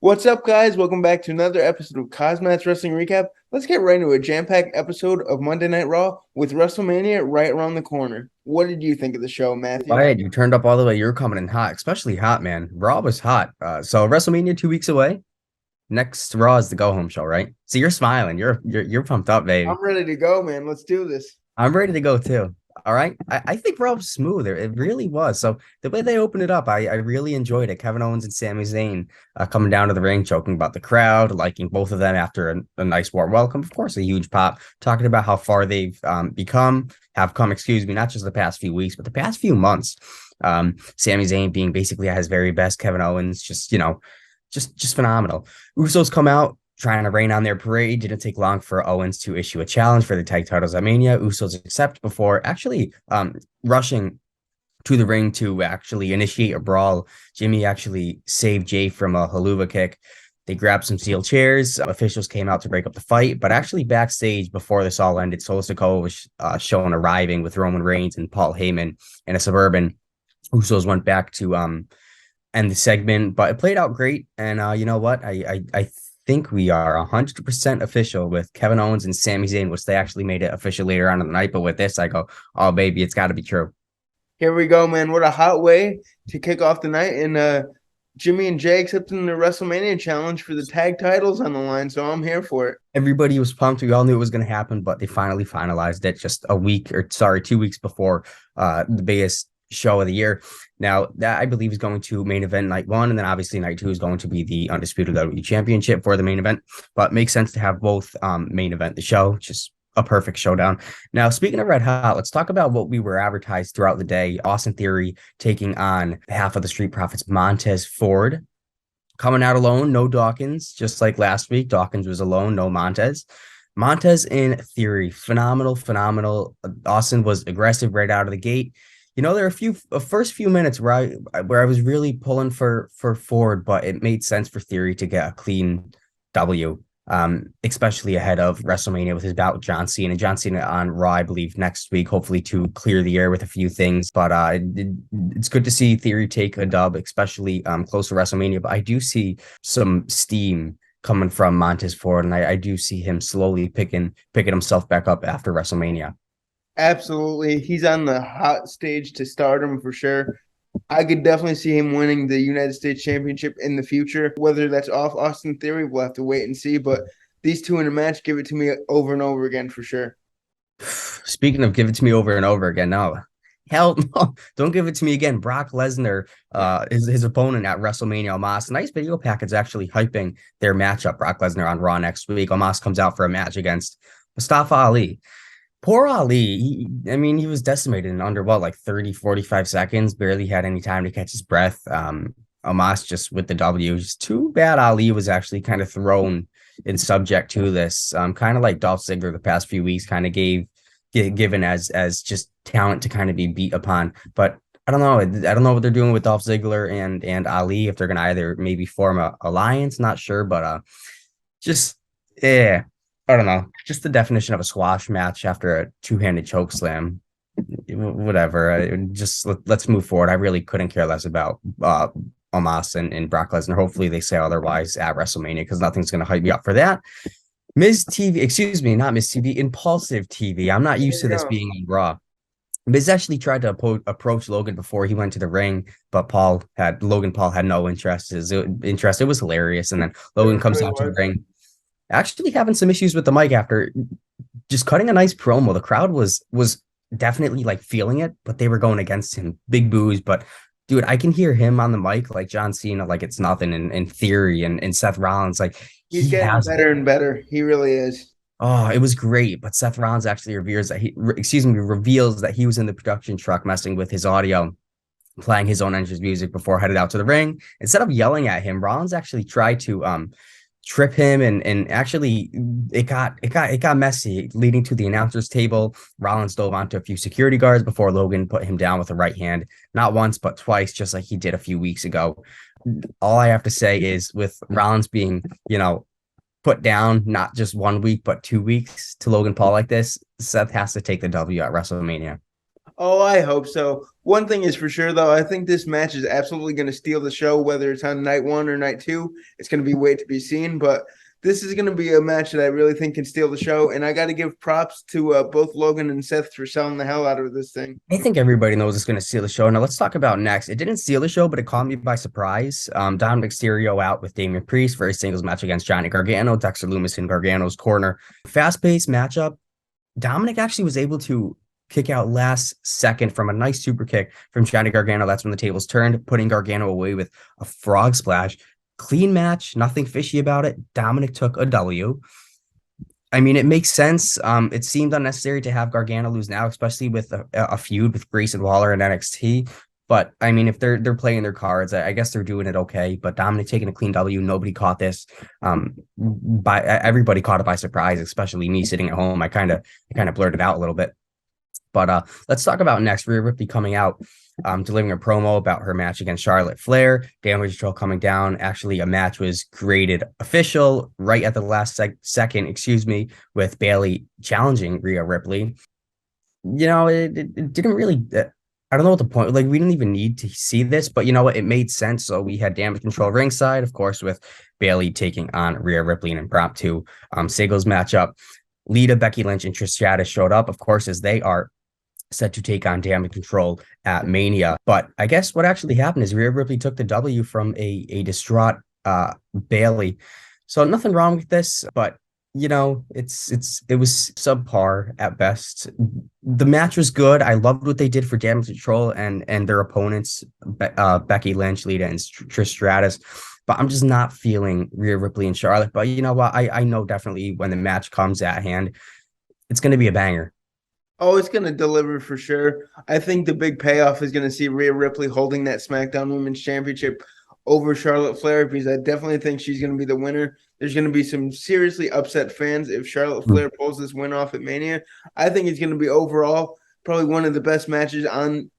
What's up, guys? Welcome back to another episode of KozMatt's Wrestling Recap. Let's get right into a jam-packed episode of Monday Night Raw with Wrestlemania right around the corner. What did you think of the show, Matthew? All right, you turned up all the way. You're coming in hot, especially hot, man. Raw was hot. So WrestleMania 2 weeks away. Next Raw is the go home show, right? So you're smiling. You're pumped up, baby. I'm ready to go, man. Let's do this. I'm ready to go too. All right. I think Raw was smooth. It really was. So the way they opened it up, I really enjoyed it. Kevin Owens and Sami Zayn coming down to the ring, joking about the crowd, liking both of them after a nice warm welcome. Of course, a huge pop, talking about how far they've have come, excuse me, not just the past few weeks, but the past few months. Sami Zayn being basically at his very best. Kevin Owens just phenomenal. Usos come out trying to rain on their parade. Didn't take long for Owens to issue a challenge for the tag titles at Mania. Usos accept before actually rushing to the ring to actually initiate a brawl. Jimmy actually saved Jay from a haluva kick. They grabbed some steel chairs. Officials came out to break up the fight, but actually backstage before this all ended, Solo Sikoa was shown arriving with Roman Reigns and Paul Heyman in a Suburban. Usos went back to end the segment, but it played out great. And you know what? I think we are 100% official with Kevin Owens and Sami Zayn, which they actually made it official later on in the night. But with this, I go, oh, baby, it's got to be true. Here we go, man. What a hot way to kick off the night. And Jimmy and Jay accepting the WrestleMania challenge for the tag titles on the line. So I'm here for it. Everybody was pumped. We all knew it was going to happen, but they finally finalized it just 2 weeks before the biggest show of the year. Now, that I believe is going to main event night one, and then obviously night two is going to be the Undisputed WWE Championship for the main event. But it makes sense to have both main event the show, just a perfect showdown. Now, speaking of Red Hot, let's talk about what we were advertised throughout the day. Austin Theory taking on half of the Street Profits, Montez Ford. Coming out alone, no Dawkins, just like last week. Dawkins was alone, no Montez. Montez in Theory, phenomenal. Austin was aggressive right out of the gate. You know, there are first few minutes where I was really pulling for Ford, but it made sense for Theory to get a clean W, especially ahead of WrestleMania with his bout with John Cena. John Cena on Raw, I believe, next week, hopefully to clear the air with a few things. But it's good to see Theory take a dub, especially close to WrestleMania. But I do see some steam coming from Montez Ford, and I do see him slowly picking himself back up after WrestleMania. Absolutely. He's on the hot stage to stardom for sure. I could definitely see him winning the United States Championship in the future. Whether that's off Austin Theory, we'll have to wait and see. But these two in a match, give it to me over and over again for sure. Speaking of give it to me over and over again, no. Hell no, don't give it to me again. Brock Lesnar, his opponent at WrestleMania, Omos. Nice video package actually hyping their matchup. Brock Lesnar on Raw next week. Omos comes out for a match against Mustafa Ali. Poor Ali, he was decimated in under like 30, 45 seconds, barely had any time to catch his breath. Omos just with the W. Just too bad Ali was actually kind of thrown in subject to this. Kind of like Dolph Ziggler the past few weeks kind of given as just talent to kind of be beat upon. But I don't know. I don't know what they're doing with Dolph Ziggler and Ali, if they're going to either maybe form a alliance, not sure, but just, yeah. I don't know, just the definition of a squash match after a two-handed choke slam. Whatever. Let's move forward. I really couldn't care less about Omos and Brock Lesnar. Hopefully they say otherwise at WrestleMania because nothing's going to hype me up for that. Miz TV, excuse me, not Miz TV, Impaulsive TV. I'm not used to this being on Raw. Miz actually tried to approach Logan before he went to the ring, but Logan Paul had no interest. It was hilarious. And then Logan comes out to the ring. Actually having some issues with the mic after just cutting a nice promo. The crowd was definitely like feeling it, but they were going against him. Big boos. But dude, I can hear him on the mic like John Cena, like it's nothing in Theory and Seth Rollins. Like he's getting better and better. He really is. Oh, it was great. But Seth Rollins actually reveals that he was in the production truck messing with his audio, playing his own entrance music before headed out to the ring. Instead of yelling at him, Rollins actually tried to trip him and actually it got messy, leading to the announcers table. Rollins dove onto a few security guards before Logan put him down with a right hand, not once but twice, just like he did a few weeks ago. All I have to say is with Rollins being put down not just 1 week but 2 weeks to Logan Paul like this, Seth has to take the W at WrestleMania. Oh, I hope so. One thing is for sure, though, I think this match is absolutely going to steal the show, whether it's on night one or night two. It's going to be wait to be seen, but this is going to be a match that I really think can steal the show. And I got to give props to both Logan and Seth for selling the hell out of this thing. I think everybody knows it's going to steal the show. Now let's talk about next. It didn't steal the show, but it caught me by surprise. Dominic Mysterio out with Damian Priest for a singles match against Johnny Gargano, Dexter Lumis in Gargano's corner. Fast-paced matchup. Dominic actually was able to kick out last second from a nice super kick from Johnny Gargano. That's when the tables turned, putting Gargano away with a frog splash. Clean match, nothing fishy about it. Dominic took a W. I mean, it makes sense. It seemed unnecessary to have Gargano lose now, especially with a feud with Grayson Waller and NXT. But I mean, if they're playing their cards, I guess they're doing it okay. But Dominic taking a clean W, nobody caught this. By everybody caught it by surprise, especially me sitting at home. I kind of blurted out a little bit. But let's talk about next. Rhea Ripley coming out, delivering a promo about her match against Charlotte Flair. Damage Control coming down. Actually, a match was graded official right at the last second, with Bayley challenging Rhea Ripley. You know, it didn't really. I don't know what the point. Like, we didn't even need to see this, but you know what? It made sense. So we had Damage Control ringside, of course, with Bayley taking on Rhea Ripley in an impromptu singles matchup. Lita, Becky Lynch, and Trish Stratus showed up, of course, as they are set to take on Damage Control at Mania. But I guess what actually happened is Rhea Ripley took the W from a distraught Bayley. So nothing wrong with this, but you know, it was subpar at best. The match was good. I loved what they did for Damage Control and their opponents, Becky Lynch, Lita, and Trish Stratus. But I'm just not feeling Rhea Ripley and Charlotte. But you know what? I know definitely when the match comes at hand, it's going to be a banger. Oh, it's going to deliver for sure. I think the big payoff is going to see Rhea Ripley holding that SmackDown Women's Championship over Charlotte Flair, because I definitely think she's going to be the winner. There's going to be some seriously upset fans if Charlotte Flair pulls this win off at Mania. I think it's going to be overall probably one of the best matches on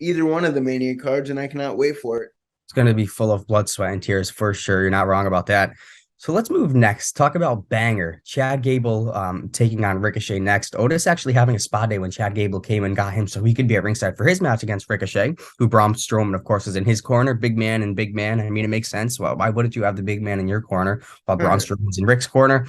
either one of the Mania cards, and I cannot wait for it. It's going to be full of blood, sweat, and tears for sure. You're not wrong about that. So let's move next. Talk about banger. Chad Gable taking on Ricochet next. Otis actually having a spa day when Chad Gable came and got him so he could be at ringside for his match against Ricochet, who Braun Strowman, of course, is in his corner. Big man and big man. I mean, it makes sense. Well, why wouldn't you have the big man in your corner while Braun Strowman's in Rick's corner?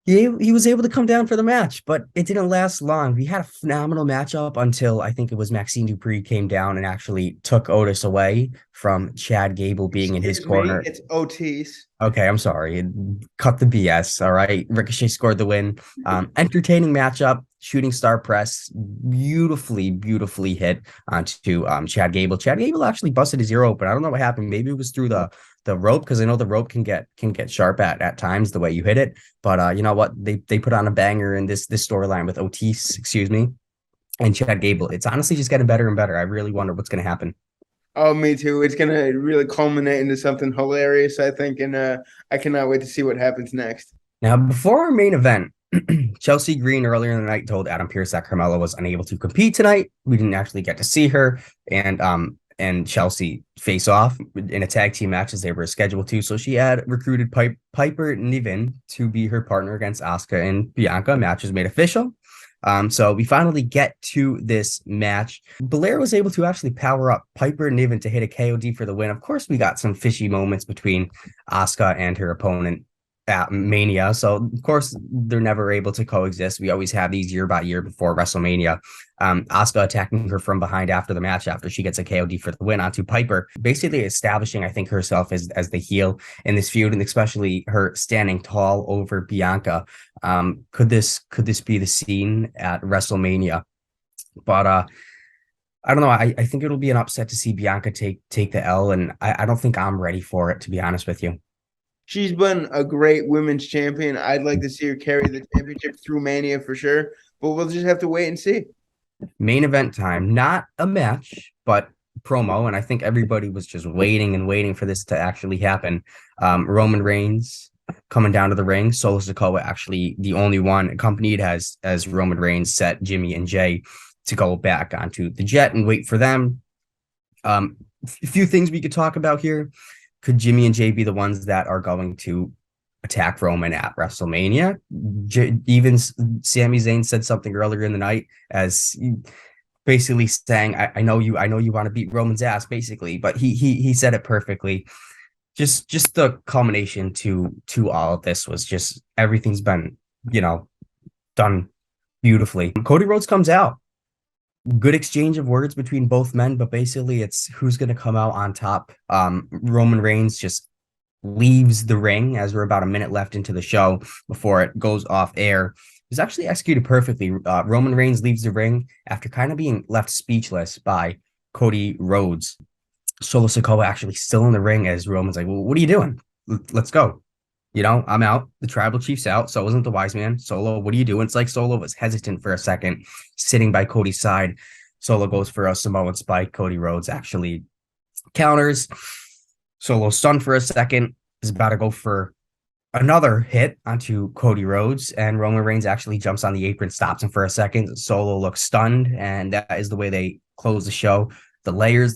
He was able to come down for the match, but it didn't last long. We had a phenomenal matchup until I think it was Maxine Dupree came down and actually took Otis away from Chad Gable being in his corner. It's Otis. Okay, I'm sorry. Cut the BS. All right. Ricochet scored the win. Entertaining matchup. Shooting star press. Beautifully hit onto Chad Gable. Chad Gable actually busted his ear open. I don't know what happened. Maybe it was through the rope, because I know the rope can get sharp at times the way you hit it. But you know what? They put on a banger in this storyline with Otis, and Chad Gable. It's honestly just getting better and better. I really wonder what's going to happen. Oh, me too. It's going to really culminate into something hilarious, I think, and I cannot wait to see what happens next. Now, before our main event, Chelsea Green earlier in the night told Adam Pearce that Carmella was unable to compete tonight. We didn't actually get to see her and Chelsea face off in a tag team match as they were scheduled to. So she had recruited Piper Niven to be her partner against Asuka and Bianca. Match was made official. So we finally get to this match. Belair was able to actually power up Piper Niven to hit a KOD for the win. Of course, we got some fishy moments between Asuka and her opponent at Mania. So, of course, they're never able to coexist. We always have these year by year before WrestleMania. Asuka attacking her from behind after the match, after she gets a KOD for the win onto Piper, basically establishing, I think, herself as the heel in this feud, and especially her standing tall over Bianca. Could this be the scene at WrestleMania? But I don't know. I think it'll be an upset to see Bianca take the L, and I don't think I'm ready for it, to be honest with you. She's been a great women's champion. I'd like to see her carry the championship through Mania for sure, but we'll just have to wait and see. Main event time, not a match, but promo, and I think everybody was just waiting for this to actually happen. Roman Reigns coming down to the ring. Solo Sikoa actually the only one accompanied as Roman Reigns set Jimmy and Jay to go back onto the jet and wait for them. A few things we could talk about here. Could Jimmy and Jay be the ones that are going to attack Roman at WrestleMania? Even Sami Zayn said something earlier in the night as basically saying, I know you want to beat Roman's ass, basically, but he said it perfectly. Just the culmination to all of this was just everything's been, done beautifully. Cody Rhodes comes out. Good exchange of words between both men, but basically it's who's going to come out on top. Roman Reigns just leaves the ring as we're about a minute left into the show before it goes off air. It's actually executed perfectly. Roman Reigns leaves the ring after kind of being left speechless by Cody Rhodes. Solo Sikoa actually still in the ring as Roman's like, well, what are you doing? Let's go. I'm out. The tribal chief's out. So wasn't the wise man. Solo, what are you doing? It's like Solo was hesitant for a second, sitting by Cody's side. Solo goes for a Samoan spike. Cody Rhodes actually counters. Solo stunned for a second, is about to go for another hit onto Cody Rhodes, and Roman Reigns actually jumps on the apron, stops him for a second. Solo looks stunned, and that is the way they close the show. The layers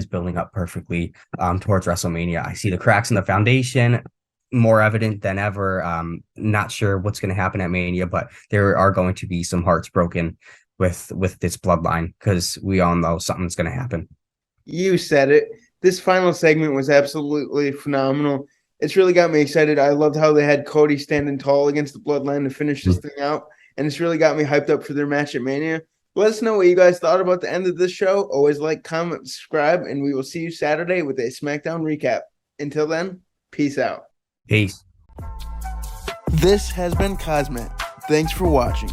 building up perfectly towards WrestleMania. I see the cracks in the foundation more evident than ever. Not sure what's going to happen at Mania, but there are going to be some hearts broken with this bloodline, because we all know something's going to happen. You said it. This final segment was absolutely phenomenal. It's really got me excited. I loved how they had Cody standing tall against the bloodline to finish this thing out, and it's really got me hyped up for their match at Mania. Let us know what you guys thought about the end of this show. Always like, comment, subscribe, and we will see you Saturday with a SmackDown recap. Until then, peace out. Peace. This has been KozMatt. Thanks for watching.